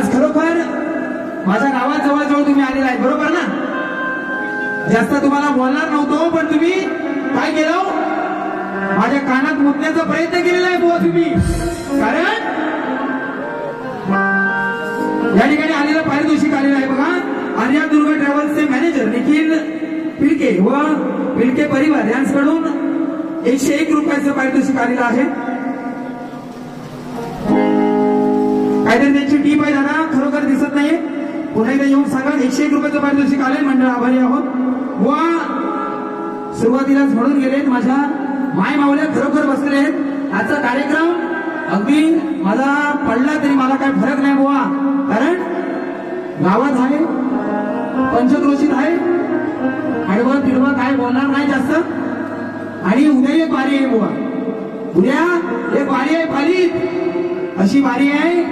आज खरोखर माझ्या गावात जवळ तुम्ही आलेला आहे, बरोबर ना? जास्त तुम्हाला बोलणार नव्हतो, पण तुम्ही काय केलं? माझ्या कानात मुतण्याचा प्रयत्न केलेला आहे बुवा तुम्ही. कारण या ठिकाणी आलेलं पारितोषिक आलेलं आहे बघा. आर्या दुर्गा ट्रॅव्हल्सचे मॅनेजर निखिल पिळके व पिळके परिवार यांच्याकडून 101 रुपयाचं पारितोषिक आलेलं आहे. काहीतरी त्यांची टीप आहे दादा, खरोखर दिसत नाही. पुन्हा एकदा येऊन सांगा. 101 रुपयाचं पारितोषिक आले. मंडळ आभारी आहोत. व सुरुवातीलाच म्हणून गेलेत माझ्या माय मावल्या खरोखर बसले आहेत. आजचा कार्यक्रम अगदी माझा पडला तरी मला काही फरक नाही बुवा, कारण गावात आहे, पंचक्रोशीत आहे, आडवं तिडवं काय बोलणार नाही जास्त. आणि उद्या एक बारी आहे बुवा, उद्या एक बारी आहे पालीत. अशी बारी आहे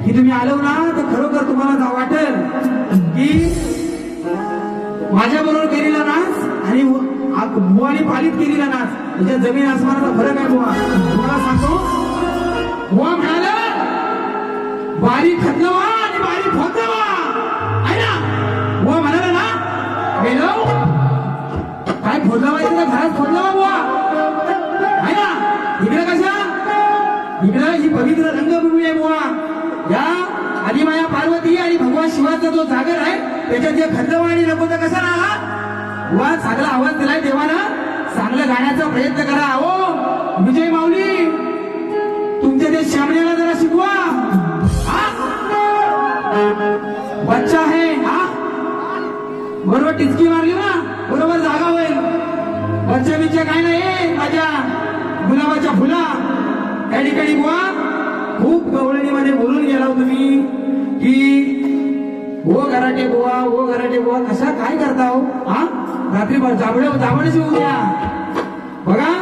की तुम्ही आलो ना तर खरोखर तुम्हाला वाटेल की माझ्या बरोबर केलेला नाच आणि बुवानी पालीत केलेला नाच म्हणजे जमीन आसमानाचा फरक आहे बुवा. तुम्हाला सांगतो, बुवा म्हणाला बारी खतवा आणि बारी फोतवा आहे ना. बुवा म्हणाला ना गेलो काय फोडलावा इकडे घरात फोडलावा बुवा आहे ना. इकडे कशा इकडे ही पवित्र रंगभूमी आहे बुवा. या आदिमाया पार्वती आणि भगवान शिवाचा जो जागर आहे त्याच्यात जे खंडवा आणि रंगोचा कसा ना बुवा चांगला आवाज दिलाय देवानं. चांगलं गाण्याचा प्रयत्न करा. हो विजय माऊली, तुमच्या ते श्यामण्याला जरा शिकवा. बच्चा आहे हा, बरोबर टिचकी मारली ना बरोबर जागा होईल. बच्चा बिच्चा काय नाही माझ्या गुलाबाच्या फुला. त्या ठिकाणी बुवा खूप गवळणीमध्ये बोलून गेला तुम्ही की ओ गराटे बुवा, ओ गराटे बुवा कशा काय करता हो. हा रात्री जांभळे शिवून द्या. बघा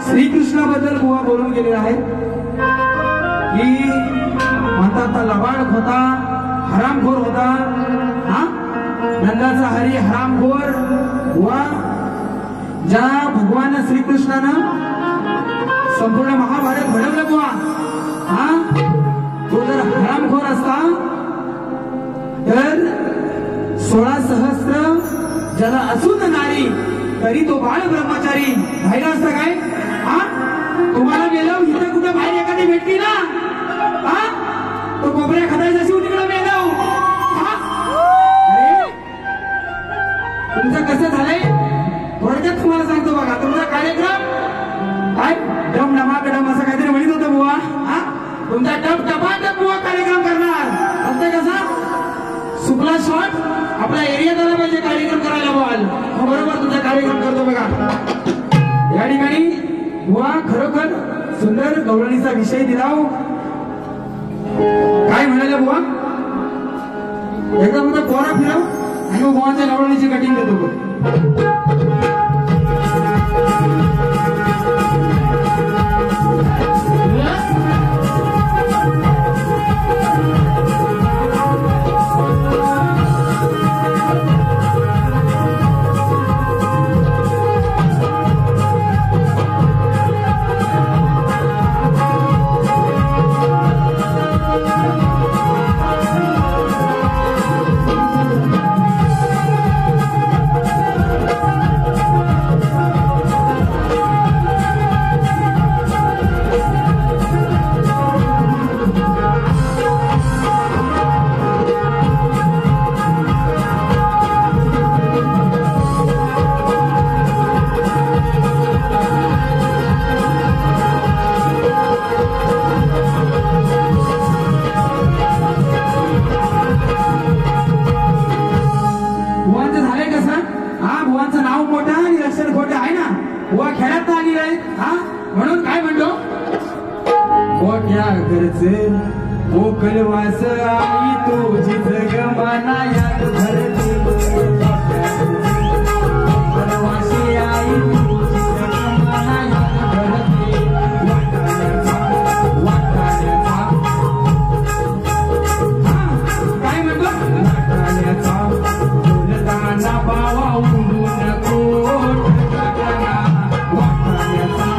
श्रीकृष्णाबद्दल बुवा बोलून गेलेला आहे की म्हणतात लबाड होता, हरामखोर होता. हा नंदाचा हरी हरामखोर बुवा. ज्या भगवान श्रीकृष्णानं संपूर्ण महाभारत घडवलं बुवा, हा तो जर हरामखोर असता तर 16 सहस्त्र ज्याला असून नारी तरी तो बाळ ब्रह्मचारी राहिला असता काय. हा तुम्हाला गेलो इथं कुठं बाहेर एखादी भेटली ना, हा तो कोबऱ्या खातायचा शिव तिकडं मेलो. अरे तुमचं कसं झालंय थोडक्यात तुम्हाला सांगतो बघा. तुमचा कार्यक्रम काय डम डमाकडम असं काहीतरी म्हणत होतं बुवा. हा तुमचा टप टपाटप बुवा कार्यक्रम करणार असं कसा सुपला शॉट आपला एरियात आला पाहिजे कार्यक्रम करायला बोल. बरोबर तुमचा कार्यक्रम करतो बघा. या ठिकाणी बुवा खरोखर सुंदर गवळणीचा विषय दिला. काय म्हणाले बुवा, एकदा म्हणतो पोरा फिरव आणि मग बुवाच्या गवळणीची कटिंग देतो. म्हणून काय म्हणतो मोठ्या घरचे मोकलवास आई तुझी जगमाना याद धरते. मोकलवासी आई तुझी जगमाना याद धरते. वाटाण्याचा काय म्हणतो वाटाण्याचा बोलताना बावा उडू नको. वाटाण्याचा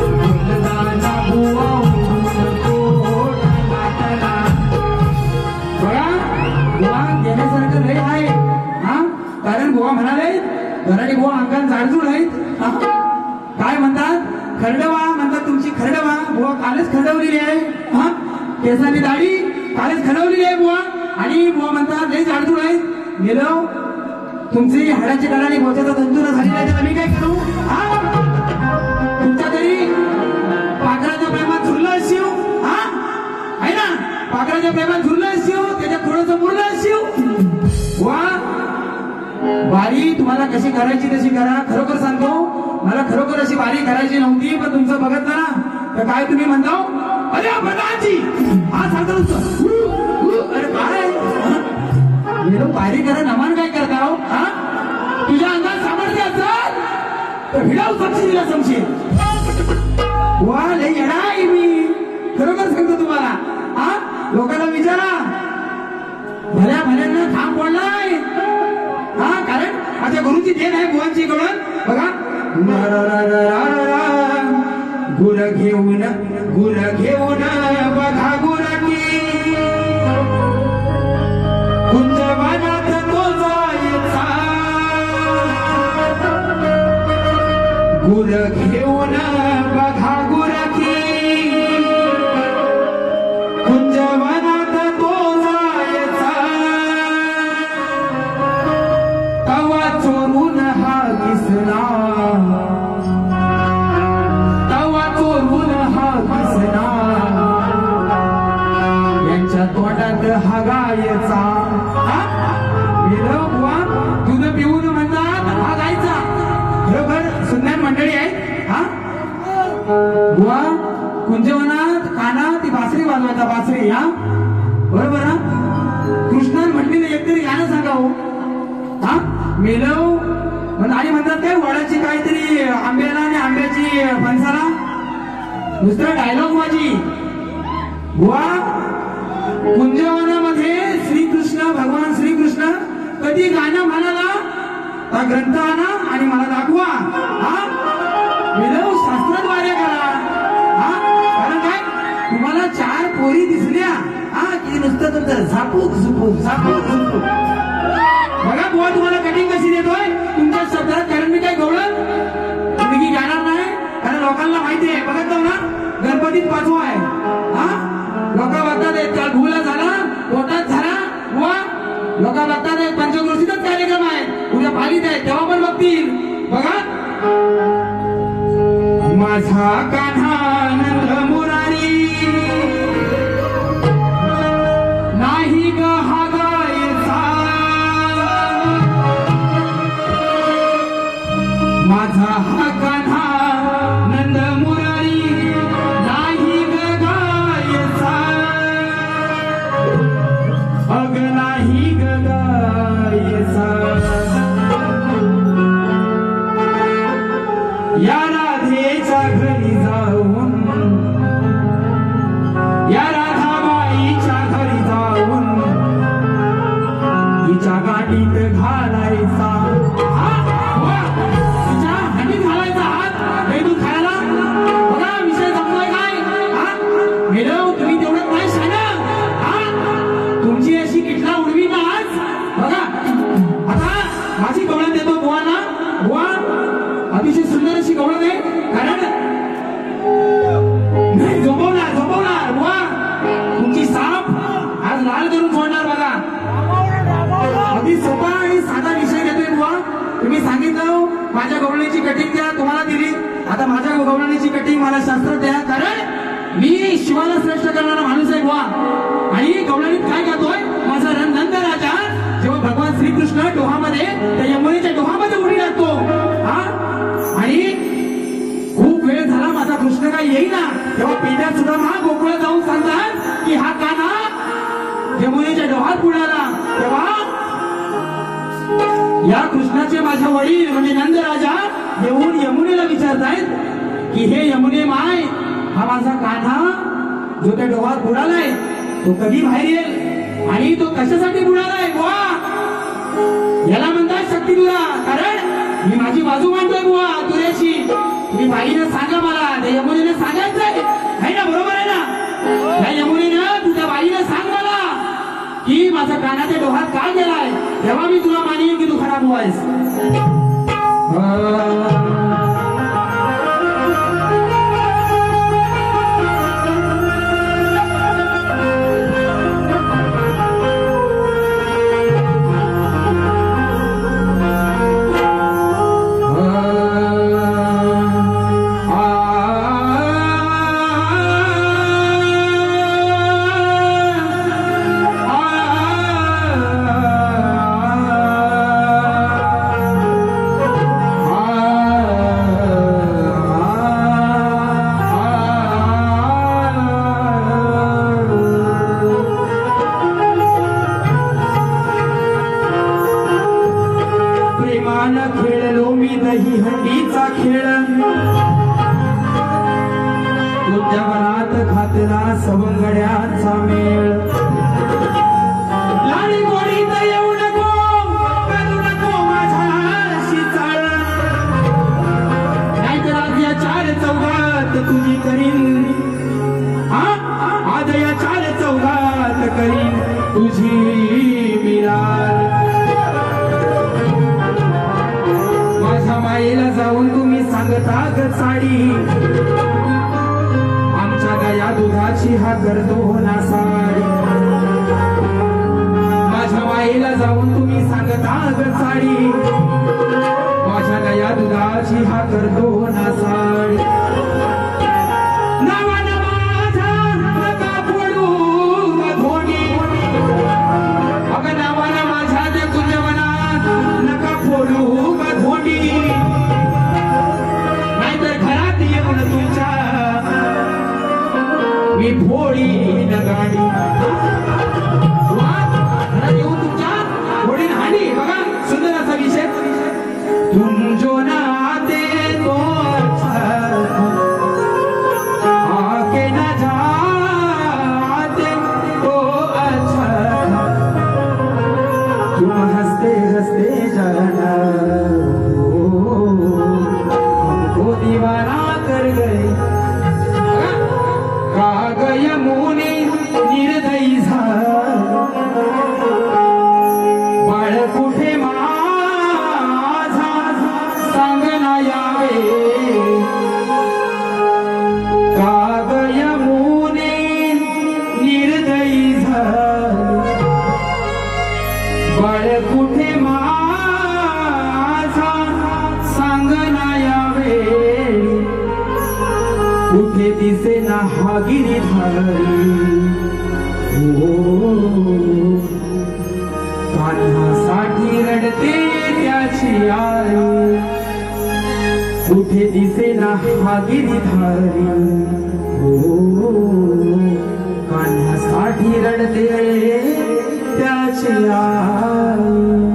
बोलताना बुवा उडू नको. जाडजूड आहेत. काय म्हणतात? खरडवा म्हणतात तुमची. खरडवा बुवा कालच खरडवलेली आहे. हा केसांनी दाढी कालच खरडवलेली आहे बुवा. आणि बुवा म्हणतात लई जाडजूड आहेत. गेलो तुमची हाडाची काढाने बोचाचा तंतूर झालेला आहे. त्याला मी काय करू? तुमच्या तरी पाखराच्या प्रेमात झुरलं शिव. हा आहे ना, पाखराच्या प्रेमात झुरलं शिव, त्याच्यात थोडंसं मुरलं शिव. वा बारी तुम्हाला कशी करायची तशी करा. खरोखर सांगतो मला खरोखर अशी बारी करायची नव्हती, पण तुमचं बघितलं ना तर काय तुम्ही म्हणता अरे प्रधानजी हा सांगतो अरे काय गेलो बारी करा नमान काय करता हो? हा तुझ्या अंगात सामर्थ्य असेल तर भिडाव समशी दिला समशी. वा लई येडा आहे मी खरोखर सांगतो तुम्हाला. हा लोकांना विचारा भल्या भल्यांना थांब पडलाय. हा कारण माझ्या गुरुची देण आहे बुवांची गवळण. बघा गुर घेऊन बघा गुरकी कुंजवनात तो जायचा. गुर घेऊन बघा गुरकी कुंजवनात तो जायचा. तवा चोरून हा दिसला, तवा चोरून हा दिसला. यांच्या तोंडात हा गायचा. बुवा दूध पिऊन म्हणतात हा गायचा. खरोखर सुंदर मंडळी आहे. हा बुवा कुंजवनात कानात ती बासरी वाजवायचा. बासरी हा बरोबर ना. कृष्णान म्हटलेलं एकतरी गाणं सांगावं. हा मेलव आणि म्हणतात काय वडाची काहीतरी आंब्याला आणि आंब्याची फणसाला दुसरा डायलॉग माझी. बुवा कुंजवनामध्ये श्रीकृष्ण भगवान श्रीकृष्ण कधी गाणं म्हणाला त्या ग्रंथ आणा आणि मला दाखवा. हा विलव शास्त्रद्वारे करा. हा कारण काय तुम्हाला 4 पोरी दिसल्या हा की नुसतं तुमचं झापूक झुपूक झापूक झुपूक. बघा बुवा तुम्हाला कटिंग कशी देतोय तुमच्या शब्दात. कारण मी काय गवळण तुम्ही गाणार नाही कारण लोकांना माहिती आहे. बघत जाऊ ना गणपतीत पाचवा आहे. हा लोक बघतात काल भूला झाला पोटात झाला बुवा. लोक बघतात पंचक्रोशीतच कार्यक्रम आहे उद्या पालीत आहे तेव्हा पण बघतील. बघा माझा कान्हा नंद मुरारी नाही ग हा गायचा. माझा हा कान्हा नंद मुरारी नाही ग गायचा. अग नाही ग गायचा. या राधेच्या घरी जाऊन या राधाबाईच्या घरी जाऊन तिच्या गाठीत घालायचा. तिच्या हातीत घालायचा हात हे दूध खायला. बघा विषय जमतोय काय. मेलो तुम्ही तेवढं काय सांगा. तुमची अशी किटला उडवी ना आज. बघा आता माझी गवळण देतो बुवांना. बुवा अतिशय सुंदर अशी गवळण आहे. कारण नाही झोपवणार बुवा तुमची साप आज लाल करून सोडणार. बघा अगदी सोपा आणि साधा विषय घेतोय बुवा. तुम्ही सांगितलं माझ्या गवळणीची कटिंग द्या तुम्हाला दिली. आता माझ्या गवळणीची कटिंग मला शास्त्र द्या. कारण मी शिवाला श्रेष्ठ करणारा माणूस आहे बुवा. आणि गवळणीत काय करतोय माझा नंद राजा जेव्हा भगवान श्रीकृष्ण डोहामध्ये त्या यमुनेच्या डोहामध्ये उडी टाकतो. हा आणि खूप वेळ झाला माझा कृष्ण काय येईना तेव्हा पेट्या सुद्धा हा गोकुळात जाऊन सांगतात की हा कान्हा यमुनेच्या डोहात बुडाला. तेव्हा या कृष्णाचे माझे वडील म्हणजे नंद राजा येऊन यमुनेला विचारतायत की हे यमुने माय हा माझा कान्हा जो त्या डोहात बुडालाय तो कधी बाहेर येईल आणि तो कशासाठी बुडालाय. बुवा याला म्हणतात शक्ती तुला. कारण मी माझी बाजू मांडतोय बुवा तुझ्याशी. तुम्ही बाईनं सांगा मला त्या यमुनेने सांगायचंय आहे ना. बरोबर आहे ना. त्या यमुनेनं तुझ्या बाईनं सांग मला की माझा कान्हा त्या डोहात का गेलाय तेव्हा मी तुला मानेन की तू खराब व्हायस. खेळलो मी दही हंडीचा खेळ तुझ्या मनात घातला सवंगड्यांचा मेळ लाडी गोडीत येऊ नको करू नको माझ्याशी चाळ नाहीतर आज या चार चौघात तुझी करीन आज या चार चौघात करीन तुझी मिरार मायेला जाऊन तुम्ही सांगता ग साडी आमच्या गाया दुधाची हा करतो ना साडी माझ्या मायेला जाऊन तुम्ही सांगता ग साडी माझ्या गाया दुधाची हा करतो ना साडी नावानं माझ्या नका फोडू धोनी अगं नावानं माझ्या त्या तुझ्या मनात नका फोडू धोनी मी भोळी न गाडी येऊन तुमच्या भोळी हाडी बघा सुंदर असा विषय तुम जो नाते तो आके न जाते तो अच्छा तुम हंसते हंसते जाना हमको दीवाना कर गए यमुने निर्दयी बाळ कुठे माझा सांगना यावे काग यमुने निर्दयी बाळ कुठे माझा सांगना यावे कुठे दिसे ना हा गिरीधारी हो कान्हासाठी रडते त्याची आई कुठे दिसे ना हा गिरीधारी हो कान्हासाठी रडते त्याची आई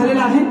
झालेला आहे.